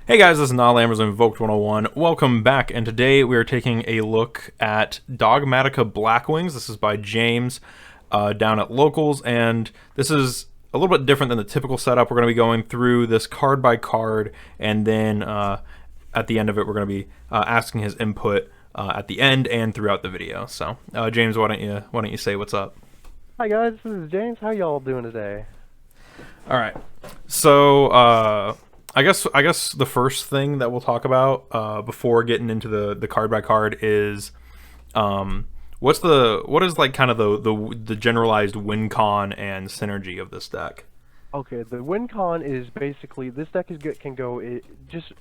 Hey guys, this is Nolambers of Invoked 101. Welcome back, and today we are taking a look at Dogmatika Blackwings. This is by James down at Locals, and this is a little bit different than the typical setup. We're going to be going through this card by card, and then at the end of it, we're going to be asking his input at the end and throughout the video. So, James, why don't you say what's up? Hi guys, this is James. How y'all doing today? All right, so. I guess the first thing that we'll talk about before getting into the card by card is what is like kind of the generalized win con and synergy of this deck. Okay, the win con is basically this deck can go. It just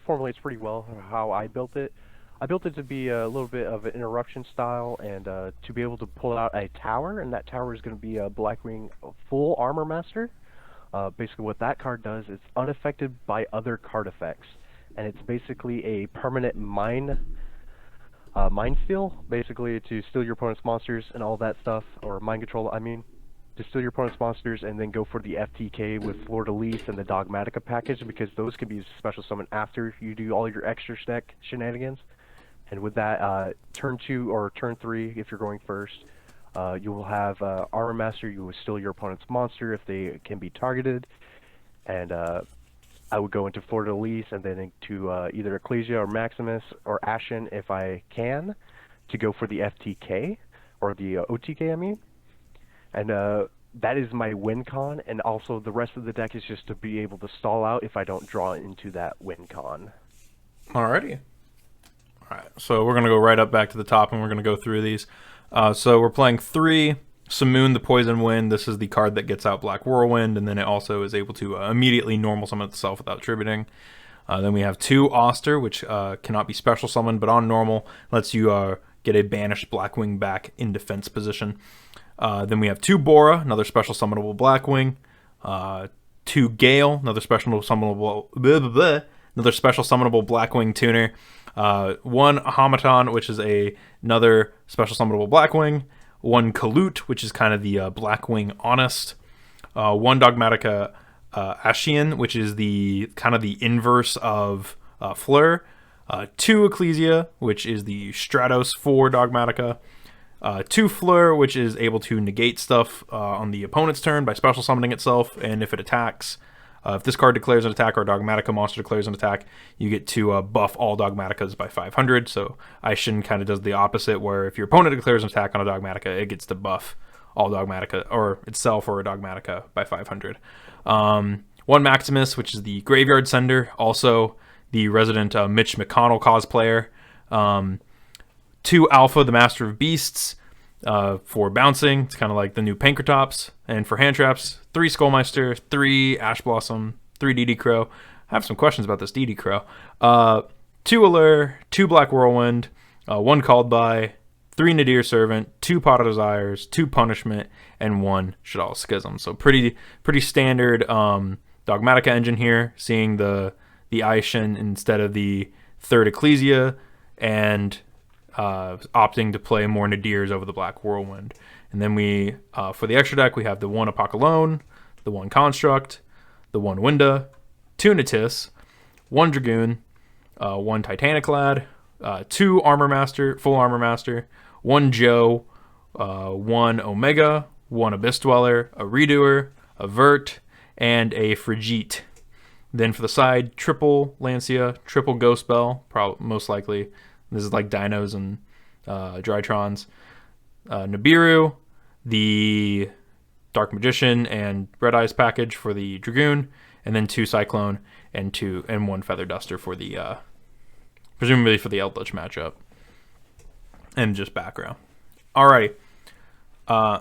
formulates pretty well how I built it. I built it to be a little bit of an interruption style and to be able to pull out a tower, and that tower is going to be a Blackwing full armor master. Basically what that card does is unaffected by other card effects, and it's basically a permanent mind steal, basically to steal your opponent's monsters and all that stuff, or mind control, I mean, to steal your opponent's monsters and then go for the FTK with Fleur-de-Lis and the Dogmatika package, because those can be special summoned after you do all your extra stack shenanigans. And with that, turn 2 or turn 3, if you're going first, you will have Armor Master. You will steal your opponent's monster if they can be targeted, and I would go into Fleur-de-Lis and then into either Ecclesia or Maximus or Ashen if I can, to go for the FTK, or the OTK I mean, and that is my win con, and also the rest of the deck is just to be able to stall out if I don't draw into that win con. Alrighty. Alright, so we're going to go right up back to the top and we're going to go through these. So we're playing 3, Simoon the Poison Wind. This is the card that gets out Black Whirlwind, and then it also is able to immediately normal summon itself without tributing. Then we have 2, Oster, which cannot be special summoned, but on normal lets you get a banished Blackwing back in defense position. Then we have 2, Bora, another special summonable Blackwing. 2, Gale, another special summonable Blackwing tuner. 1 Hamaton, which is another special summonable Blackwing. 1 Kalute, which is kind of the Blackwing Honest. 1 Dogmatika Ashian, which is the kind of the inverse of Fleur. 2 Ecclesia, which is the Stratos for Dogmatika. 2 Fleur, which is able to negate stuff on the opponent's turn by special summoning itself, and if it attacks. If this card declares an attack or a Dogmatika monster declares an attack, you get to buff all Dogmatikas by 500. So Aishin kind of does the opposite, where if your opponent declares an attack on a Dogmatika, it gets to buff all Dogmatika, or itself or a Dogmatika, by 500. 1 Maximus, which is the Graveyard Sender, also the resident Mitch McConnell cosplayer. 2 Alpha, the Master of Beasts, for bouncing. It's kind of like the new Pankratops. And for hand traps, 3 Skullmeister, 3 Ash Blossom, 3 DD Crow. I have some questions about this DD Crow. 2 Allure, 2 Black Whirlwind, 1 Called By, 3 Nadir Servant, 2 Pot of Desires, 2 Punishment, and 1 Shadal Schism. So pretty standard Dogmatika engine here, seeing the Aishin instead of the 3rd Ecclesia, and opting to play more Nadirs over the Black Whirlwind. And then we, for the extra deck, we have the 1 Apokalon, the 1 Construct, the 1 Winda, 2 Natis, 1 Dragoon, 1 Titaniclad, 2 Armor Master, full Armor Master, 1 Joe, 1 Omega, 1 Abyss Dweller, a Redoer, a Vert, and a Frigite. Then for the side, triple Lancia, triple Ghost Bell, most likely. This is like Dinos and Drytrons. Nibiru, the Dark Magician and Red Eyes package for the Dragoon, and then 2 Cyclone and 1 Feather Duster for the presumably for the Eldritch matchup, and just background. Alrighty.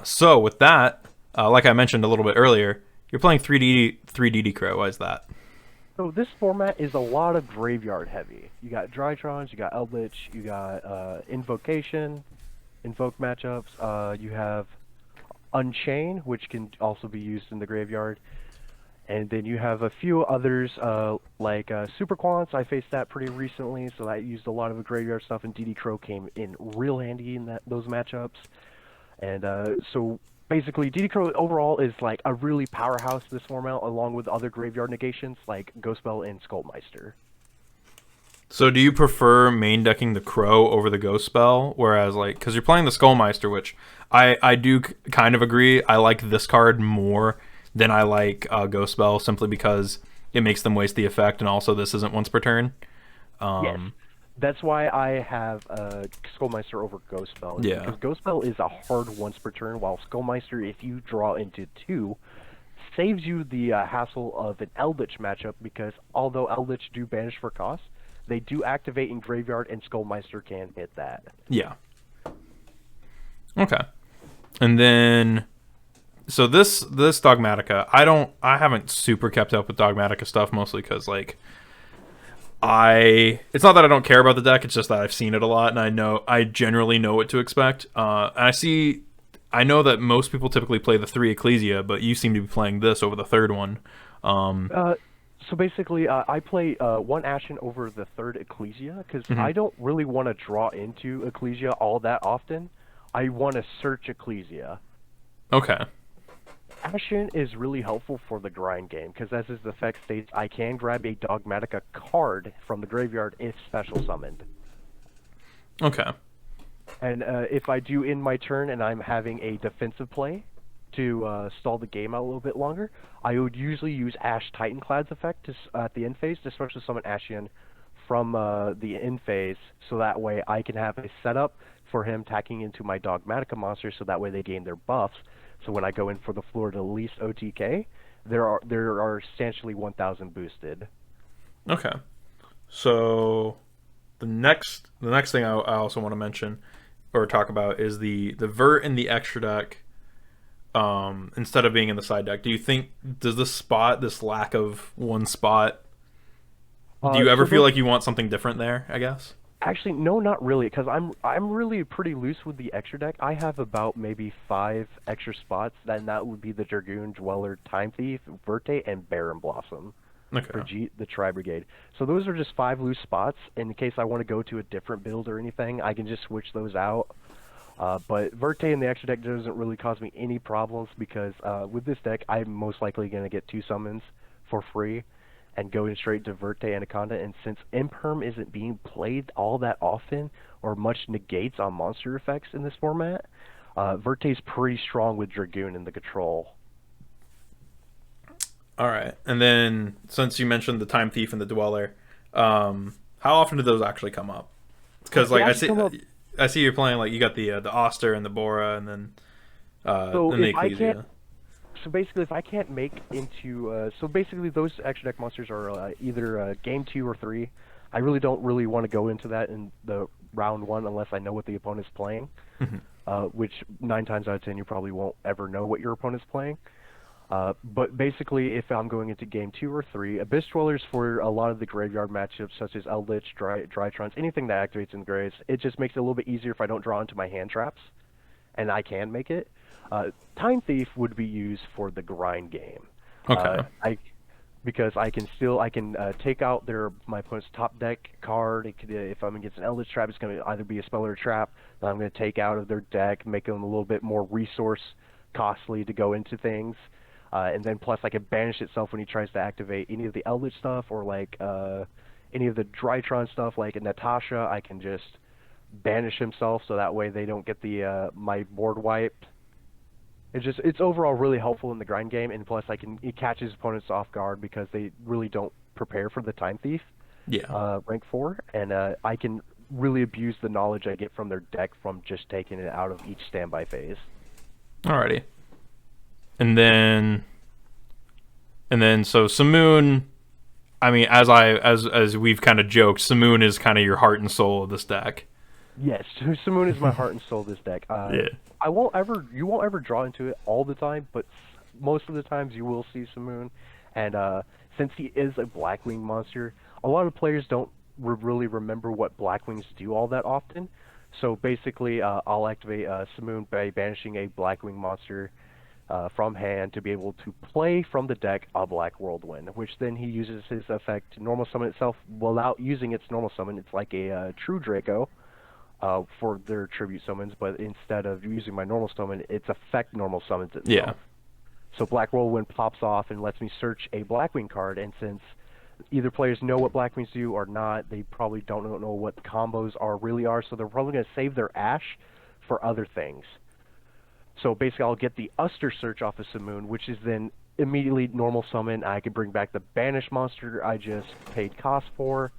So with that, like I mentioned a little bit earlier, you're playing 3DD Crow. Why is that? So this format is a lot of graveyard heavy. You got Drytrons, you got Eldritch, you got Invocation, Invoke matchups. You have Unchain, which can also be used in the graveyard. And then you have a few others, like Super Quants. I faced that pretty recently, so I used a lot of the graveyard stuff, and DD Crow came in real handy in those matchups. And so basically, DD Crow overall is like a really powerhouse this format, along with other graveyard negations like Ghostbell and Skullmeister. So do you prefer main decking the Crow over the Ghost Spell? Whereas, like, because you're playing the Skullmeister, which I do kind of agree. I like this card more than I like Ghost Spell, simply because it makes them waste the effect, and also this isn't once per turn. Yes. That's why I have Skullmeister over Ghostbell. Yeah. Because Ghostbell is a hard once per turn, while Skullmeister, if you draw into 2, saves you the hassle of an Eldritch matchup, because although Eldritch do banish for cost, they do activate in Graveyard, and Skullmeister can hit that. Yeah. Okay. And then, so this Dogmatika, I haven't super kept up with Dogmatika stuff, mostly because, like, it's not that I don't care about the deck, it's just that I've seen it a lot, and I generally know what to expect. And I know that most people typically play the 3 Ecclesia, but you seem to be playing this over the third one. So basically, I play 1 Ashen over the 3rd Ecclesia, because I don't really want to draw into Ecclesia all that often. I want to search Ecclesia. Okay. Ashen is really helpful for the grind game, because as its effect states, I can grab a Dogmatika card from the graveyard if special summoned. Okay. And if I do in my turn and I'm having a defensive play to stall the game out a little bit longer, I would usually use Ash Titanclad's effect at the end phase to special summon Ashen from the end phase, so that way I can have a setup for him tacking into my Dogmatika monster, so that way they gain their buffs. So when I go in for the floor to least OTK, there are substantially 1,000 boosted. Okay. So the next thing I also want to mention or talk about is the Vert in the extra deck. Instead of being in the side deck, do you think does this lack of one spot? Do you ever feel like you want something different there? I guess. Actually, no, not really, because I'm really pretty loose with the extra deck. I have about maybe 5 extra spots, and that would be the Dragoon, Dweller, Time Thief, Verte, and Baron Blossom for the Tri Brigade. So those are just 5 loose spots. In case I want to go to a different build or anything, I can just switch those out. But Verte in the extra deck doesn't really cause me any problems, because with this deck, I'm most likely going to get 2 summons for free and going straight to Verte Anaconda, and since Imperm isn't being played all that often or much negates on monster effects in this format, Verte's pretty strong with Dragoon in the control. Alright, and then since you mentioned the Time Thief and the Dweller, how often do those actually come up? Because like I see you're playing, like, you got the Oster and the Bora, and then the Ecclesia. So basically, if I can't make into... so basically, those extra deck monsters are either game 2 or 3. I really don't want to go into that in the round 1 unless I know what the opponent's playing. Which 9 times out of 10, you probably won't ever know what your opponent's playing. But basically, if I'm going into game 2 or 3, Abyss Dwellers for a lot of the graveyard matchups, such as Eldritch, Drytrons, anything that activates in the graves, it just makes it a little bit easier if I don't draw into my hand traps, and I can make it. Time Thief would be used for the grind game. Okay. Because I can take out my opponent's top deck card. If I'm against an Eldritch trap, it's going to either be a spell or a trap that I'm going to take out of their deck, make them a little bit more resource costly to go into things. And then plus I can banish itself when he tries to activate any of the Eldritch stuff, or like any of the Drytron stuff, like Natasha. I can just banish himself, so that way they don't get my board wiped. It's overall really helpful in the grind game, and plus it catches opponents off guard because they really don't prepare for the Time Thief. Yeah. Rank 4, and I can really abuse the knowledge I get from their deck from just taking it out of each standby phase. Alrighty. And then so Simoon, I mean, as we've kind of joked, Simoon is kind of your heart and soul of this deck. Yes, Simoon is my heart and soul of this deck. Yeah. You won't ever draw into it all the time, but most of the times you will see Simoon. And since he is a Blackwing monster, a lot of players don't really remember what Blackwings do all that often. So basically, I'll activate Simoon by banishing a Blackwing monster, from hand to be able to play from the deck a Black Whirlwind, which then he uses his effect to normal summon itself without using its normal summon. It's like a true Draco for their tribute summons, but instead of using my normal summon, its effect normal summons itself. Yeah. So Black Whirlwind pops off and lets me search a Blackwing card, and since either players know what Blackwings do or not, they probably don't know what the combos really are, so they're probably going to save their Ash for other things. So basically, I'll get the Uster search off of Simoon, which is then immediately normal summon. I can bring back the banished monster I just paid cost for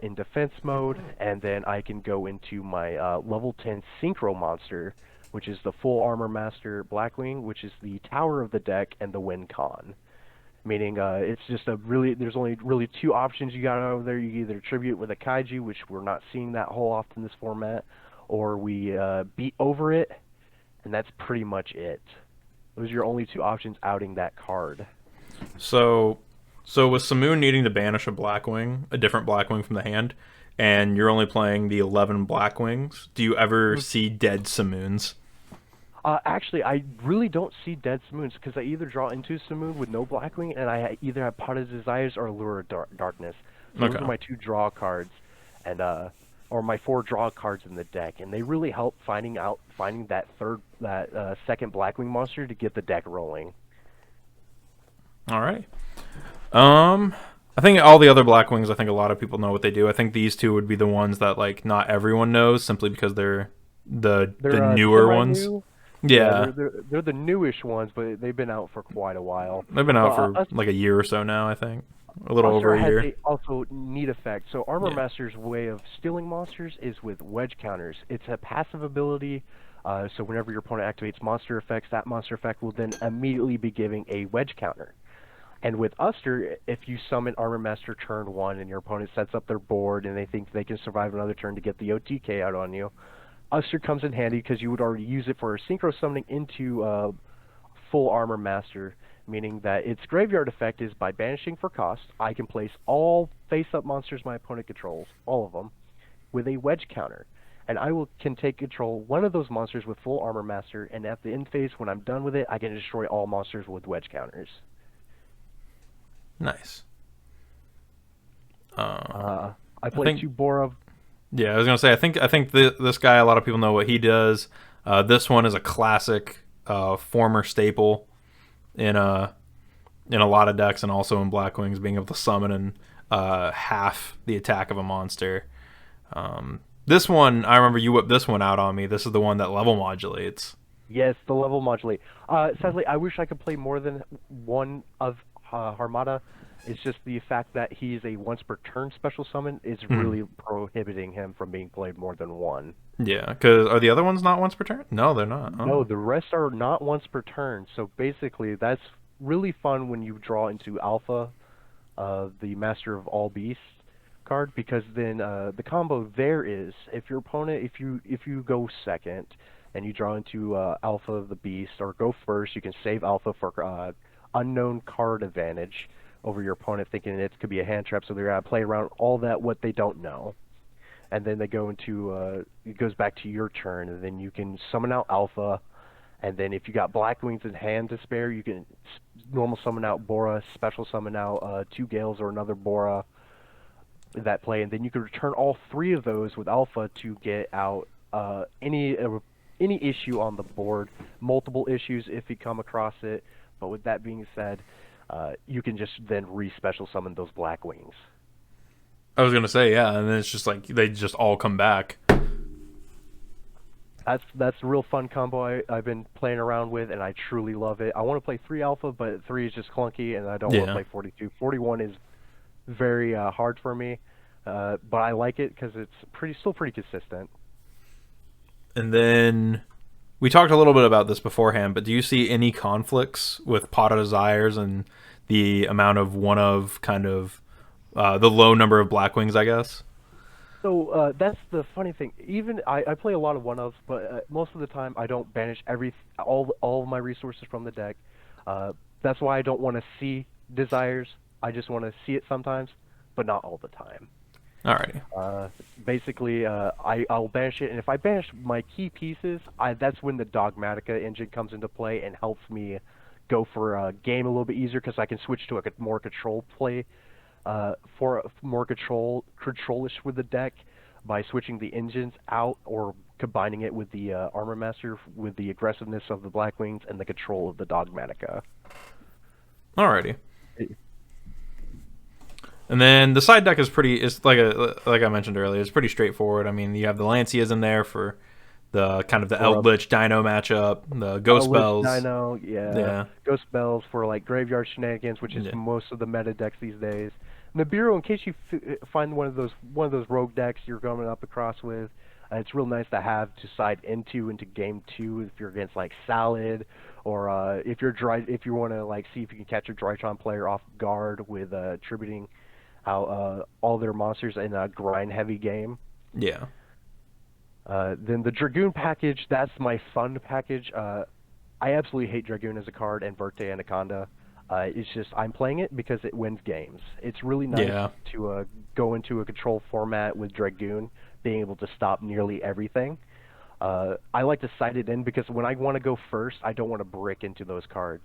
in defense mode, and then I can go into my level 10 Synchro monster, which is the full armor master Blackwing, which is the tower of the deck and the win con. Meaning it's just there's only really two options you got over there. You either tribute with a Kaiju, which we're not seeing that whole often in this format, or we beat over it, and that's pretty much it. Those are your only two options outing that card. So with Simoon needing to banish a Blackwing, a different Blackwing from the hand, and you're only playing the 11 Blackwings, do you ever see dead Simoons? Actually, I really don't see dead Simoons, because I either draw into Simoon with no Blackwing, and I either have Pot of Desires or Lure of Darkness. So those are my two draw cards, and or my 4 draw cards in the deck, and they really help finding that second Blackwing monster to get the deck rolling. All right. I think all the other Blackwings, I think a lot of people know what they do. I think these two would be the ones that like not everyone knows, simply because they're the newer ones. Yeah, they're the newish ones, but they've been out for quite a while. They've been out for like a year or so now, I think. A little over a year. Has also neat effect. So Armor Master's way of stealing monsters is with wedge counters. It's a passive ability, so whenever your opponent activates monster effects, that monster effect will then immediately be giving a wedge counter. And with Uster, if you summon Armor Master turn 1 and your opponent sets up their board and they think they can survive another turn to get the OTK out on you, Uster comes in handy because you would already use it for synchro summoning into full Armor Master, meaning that its graveyard effect is by banishing for cost, I can place all face-up monsters my opponent controls, all of them, with a wedge counter. And I can take control one of those monsters with full Armor Master, and at the end phase, when I'm done with it, I can destroy all monsters with wedge counters. Nice. I played 2 Bora. Yeah, I was gonna say I think this guy, a lot of people know what he does. This one is a classic former staple in a lot of decks, and also in Blackwings, being able to summon and half the attack of a monster. This one, I remember you whipped this one out on me. This is the one that level modulates. Yes, the level modulate. Sadly, I wish I could play more than one of Harmata. It's just the fact that he's a once per turn special summon is really prohibiting him from being played more than one. Yeah, because are the other ones not once per turn? No, they're not. Oh. No, the rest are not once per turn. So basically, that's really fun when you draw into Alpha, the Master of All Beasts card, because then the combo there is if your opponent, if you go second and you draw into Alpha of the Beast, or go first, you can save Alpha for unknown card advantage over your opponent, thinking it could be a hand trap, so they're going to play around all that what they don't know. And then they go into, it goes back to your turn, and then you can summon out Alpha, and then if you got Blackwings in hand to spare, you can normal summon out Bora, special summon out 2 Gales or another Bora that play, and then you can return all 3 of those with Alpha to get out any issue on the board, multiple issues if you come across it. But with that being said, you can just then re-special summon those Blackwings. I was gonna say, yeah, and then it's just like they just all come back. That's a real fun combo I've been playing around with, and I truly love it. I want to play 3 Alpha, but 3 is just clunky, and I don't want to play 42. 41 is very hard for me, but I like it because it's still pretty consistent. And then we talked a little bit about this beforehand, but do you see any conflicts with Pot of Desires and the amount of kind of the low number of Blackwings, I guess? So that's the funny thing. Even I play a lot of one-ofs, but most of the time I don't banish all of my resources from the deck. That's why I don't want to see Desires. I just want to see it sometimes, but not all the time. Alrighty. Basically, I'll banish it, and if I banish my key pieces, that's when the Dogmatika engine comes into play and helps me go for a game a little bit easier because I can switch to a more control play, for more controlish with the deck by switching the engines out or combining it with the Armor Master with the aggressiveness of the Blackwings and the control of the Dogmatika. Alrighty. And then the side deck is like I mentioned earlier, it's pretty straightforward. I mean, you have the Lancias in there for the kind of the Eldritch Dino matchup, the Ghost Bells. Dino, yeah. Ghost Bells for like graveyard shenanigans, which is most of the meta decks these days. Nibiru, in case you find one of those rogue decks you're going up across with, it's real nice to have to side into game 2 if you're against like Salad, or if you want to like see if you can catch a Drytron player off guard with attributing out all their monsters in a grind heavy game. Yeah. Then the Dragoon package, that's my fun package. I absolutely hate Dragoon as a card and Verte Anaconda. It's just I'm playing it because it wins games. It's really nice to go into a control format with Dragoon, being able to stop nearly everything. I like to side it in because when I want to go first, I don't want to brick into those cards.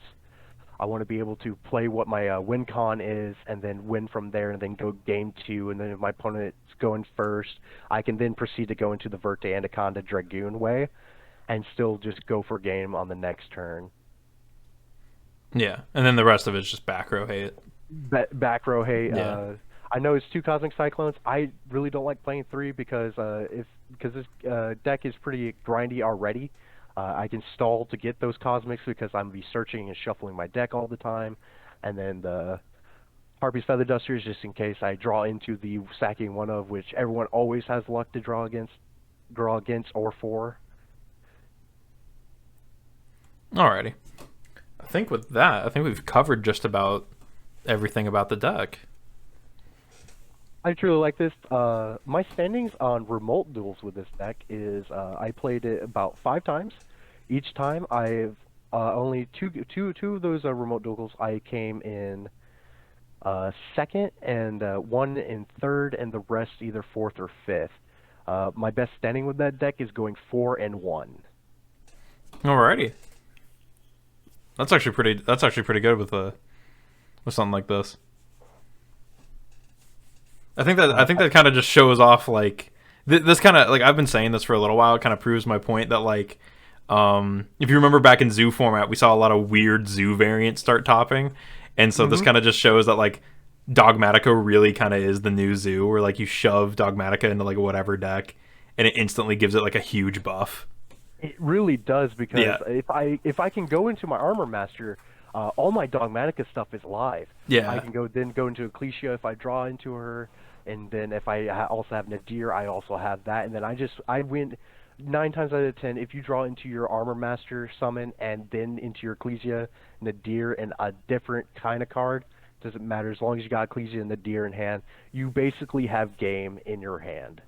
I want to be able to play what my win con is and then win from there and then go game 2. And then if my opponent's going first, I can then proceed to go into the Verte Anaconda Dragoon way and still just go for game on the next turn. Yeah, and then the rest of it's just back row hate. Back row hate. Yeah. I know it's 2 Cosmic Cyclones. I really don't like playing 3 because this deck is pretty grindy already. I can stall to get those Cosmics because I'm be searching and shuffling my deck all the time, and then the Harpy's Feather Dusters just in case I draw into the sacking one of which everyone always has luck to draw against or for. Alrighty. I think with that, we've covered just about everything about the deck. I truly like this. My standings on remote duels with this deck is I played it about 5 times. Each time I've only two of those remote duels I came in second, and one in third, and the rest either 4th or 5th. My best standing with that deck is going 4-1. Alrighty. That's actually pretty good with something like this. I think that kind of just shows off like this kind of like I've been saying this for a little while. It kind of proves my point that like if you remember back in zoo format, we saw a lot of weird zoo variants start topping, and so this kind of just shows that like Dogmatika really kind of is the new zoo, where like you shove Dogmatika into like whatever deck, and it instantly gives it like a huge buff. It really does because if I can go into my Armor Master, all my Dogmatika stuff is live. Yeah, I can go into Ecclesia if I draw into her. And then if I also have Nadir, I also have that. And then I win 9 times out of 10 if you draw into your Armor Master summon and then into your Ecclesia, Nadir, and a different kind of card. Doesn't matter as long as you got Ecclesia and Nadir in hand. You basically have game in your hand.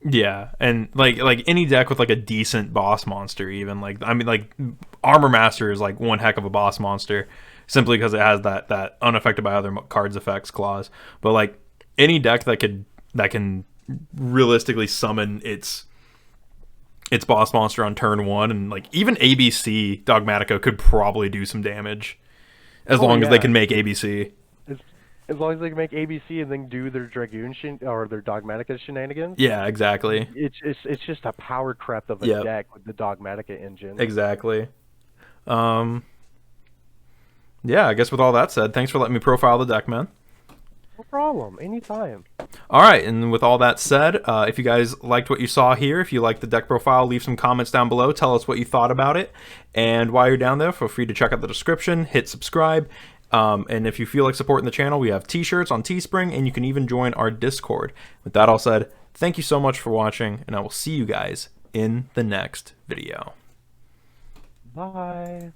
Yeah, and like any deck with like a decent boss monster, even like I mean like Armor Master is like one heck of a boss monster, simply because it has that unaffected by other cards effects clause. But like any deck that can realistically summon its boss monster on turn 1, and like even ABC Dogmatika could probably do some damage as long as they can make ABC. As long as they can make ABC and then do their Dragoon or their Dogmatika shenanigans. Yeah, exactly. It's just a power crept of a deck with the Dogmatika engine. Exactly. Yeah, I guess with all that said, thanks for letting me profile the deck, man. No problem. Anytime. All right, and with all that said, if you guys liked what you saw here, if you liked the deck profile, leave some comments down below. Tell us what you thought about it. And while you're down there, feel free to check out the description, hit subscribe. And if you feel like supporting the channel, we have t-shirts on Teespring, and you can even join our Discord. With that all said, thank you so much for watching, and I will see you guys in the next video. Bye.